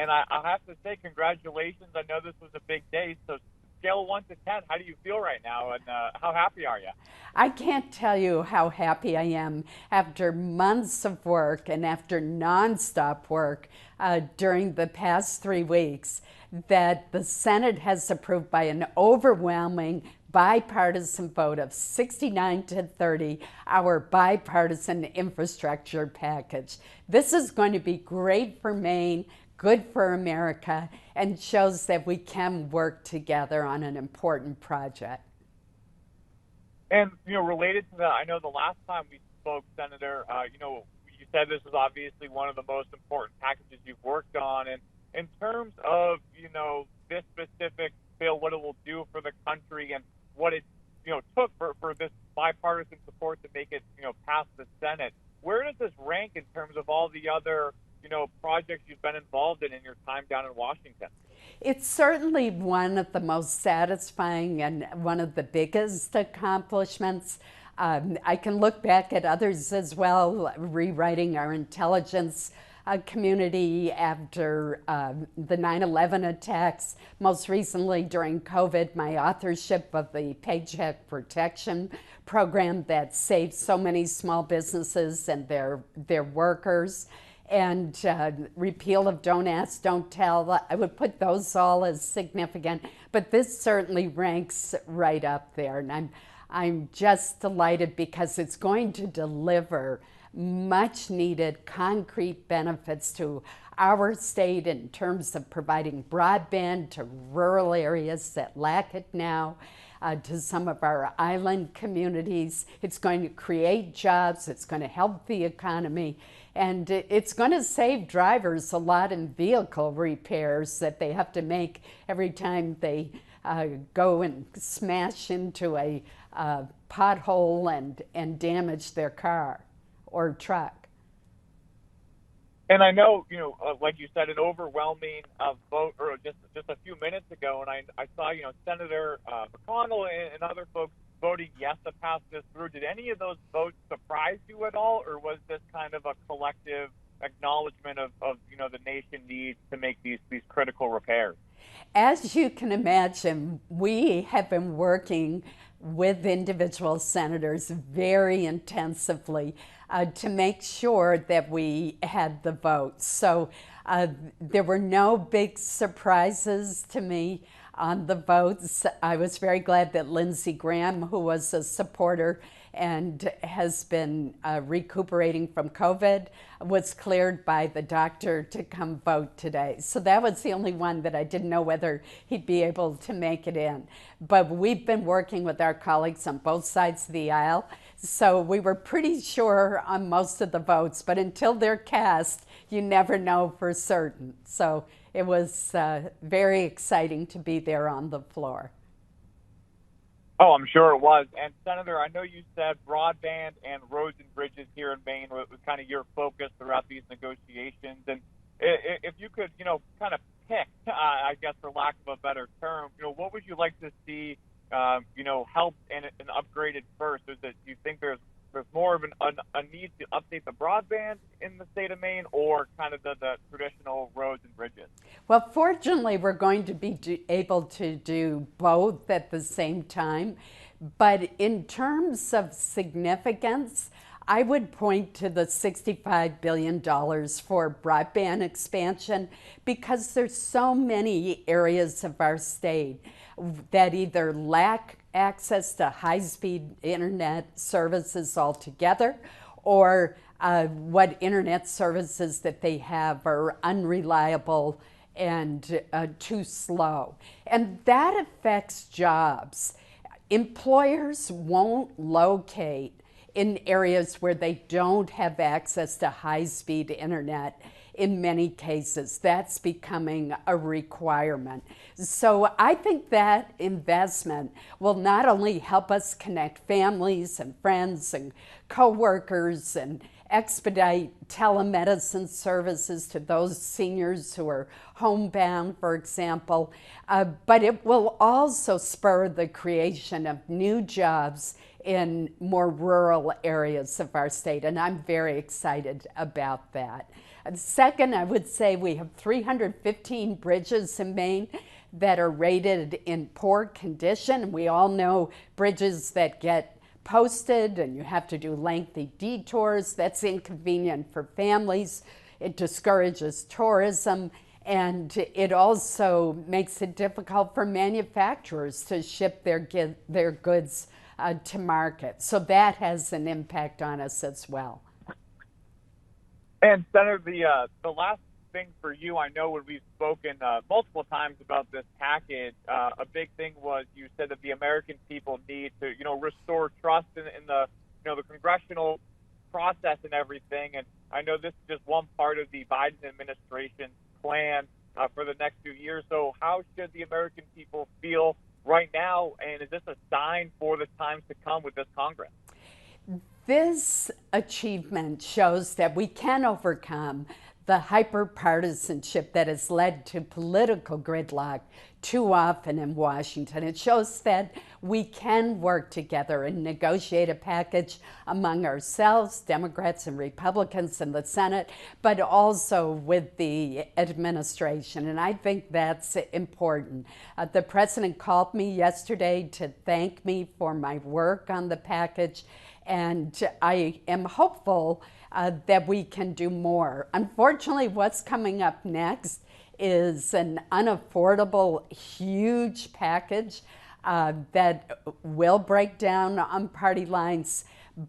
And I have to say, congratulations. I know this was a big day. So, scale of 1 to 10, how do you feel right now, and how happy are you? I can't tell you how happy I am after months of work and after nonstop work during the past 3 weeks that the Senate has approved by an overwhelming bipartisan vote of 69 to 30 our bipartisan infrastructure package. This is going to be great for Maine, good for America, and shows that we can work together on an important project. And related to that, I know the last time we spoke, Senator, you said this was obviously one of the most important packages you've worked on. And in terms of this specific bill, what it will do for the country, and what it took for this bipartisan support to make it pass the Senate, where does this rank in terms of all the other projects you've been involved in your time down in Washington? It's certainly one of the most satisfying and one of the biggest accomplishments. I can look back at others as well, rewriting our intelligence community after the 9/11 attacks. Most recently during COVID, my authorship of the Paycheck Protection Program that saved so many small businesses and their workers, and repeal of Don't Ask, Don't Tell. I would put those all as significant, but this certainly ranks right up there. And I'm just delighted because it's going to deliver much needed concrete benefits to our state in terms of providing broadband to rural areas that lack it now, to some of our island communities. It's going to create jobs, it's going to help the economy, and it's going to save drivers a lot in vehicle repairs that they have to make every time they go and smash into a pothole and damage their car or truck. And I know, like you said, an overwhelming vote, or just a few minutes ago, and I saw, Senator McConnell and other folks voting yes to pass this through. Did any of those votes surprise you at all, or was this kind of a collective acknowledgement of the nation needs to make these critical repairs? As you can imagine, we have been working with individual senators very intensively to make sure that we had the votes. So there were no big surprises to me on the votes. I was very glad that Lindsey Graham, who was a supporter and has been recuperating from COVID, was cleared by the doctor to come vote today. So that was the only one that I didn't know whether he'd be able to make it in. But we've been working with our colleagues on both sides of the aisle, so we were pretty sure on most of the votes, but until they're cast, you never know for certain. So it was very exciting to be there on the floor. Oh, I'm sure it was. And Senator, I know you said broadband and roads and bridges here in Maine was kind of your focus throughout these negotiations. And if you could, kind of pick, I guess, for lack of a better term, what would you like to see, helped and upgraded first? Is that, do you think there's more of a need to update the broadband in the state of Maine, or kind of the traditional roads and bridges? Well, fortunately, we're going to be able to do both at the same time. But in terms of significance, I would point to the $65 billion for broadband expansion, because there's so many areas of our state that either lack access to high-speed internet services altogether, or what internet services that they have are unreliable and too slow. And that affects jobs. Employers won't locate in areas where they don't have access to high-speed internet. In many cases, that's becoming a requirement. So I think that investment will not only help us connect families and friends and coworkers and expedite telemedicine services to those seniors who are homebound, for example, but it will also spur the creation of new jobs in more rural areas of our state, and I'm very excited about that. Second, I would say we have 315 bridges in Maine that are rated in poor condition. We all know bridges that get posted and you have to do lengthy detours. That's inconvenient for families. It discourages tourism, and it also makes it difficult for manufacturers to ship their goods to market. So that has an impact on us as well. And Senator, the last thing for you, I know when we've spoken multiple times about this package, a big thing was you said that the American people need to, restore trust in the, the congressional process and everything. And I know this is just one part of the Biden administration's plan for the next few years. So how should the American people feel right now? And is this a sign for the times to come with this Congress? This achievement shows that we can overcome the hyper-partisanship that has led to political gridlock too often in Washington. It shows that we can work together and negotiate a package among ourselves, Democrats and Republicans in the Senate, but also with the administration. And I think that's important. The president called me yesterday to thank me for my work on the package, and I am hopeful that we can do more. Unfortunately, what's coming up next is an unaffordable, huge package that will break down on party lines.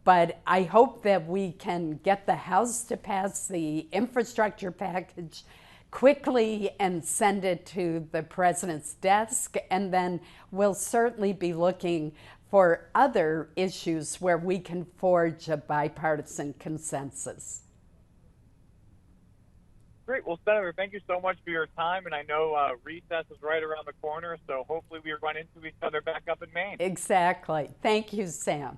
But I hope that we can get the House to pass the infrastructure package quickly and send it to the president's desk. And then we'll certainly be looking for other issues where we can forge a bipartisan consensus. Great. Well, Senator, thank you so much for your time. And I know recess is right around the corner, so hopefully we run into each other back up in Maine. Exactly. Thank you, Sam.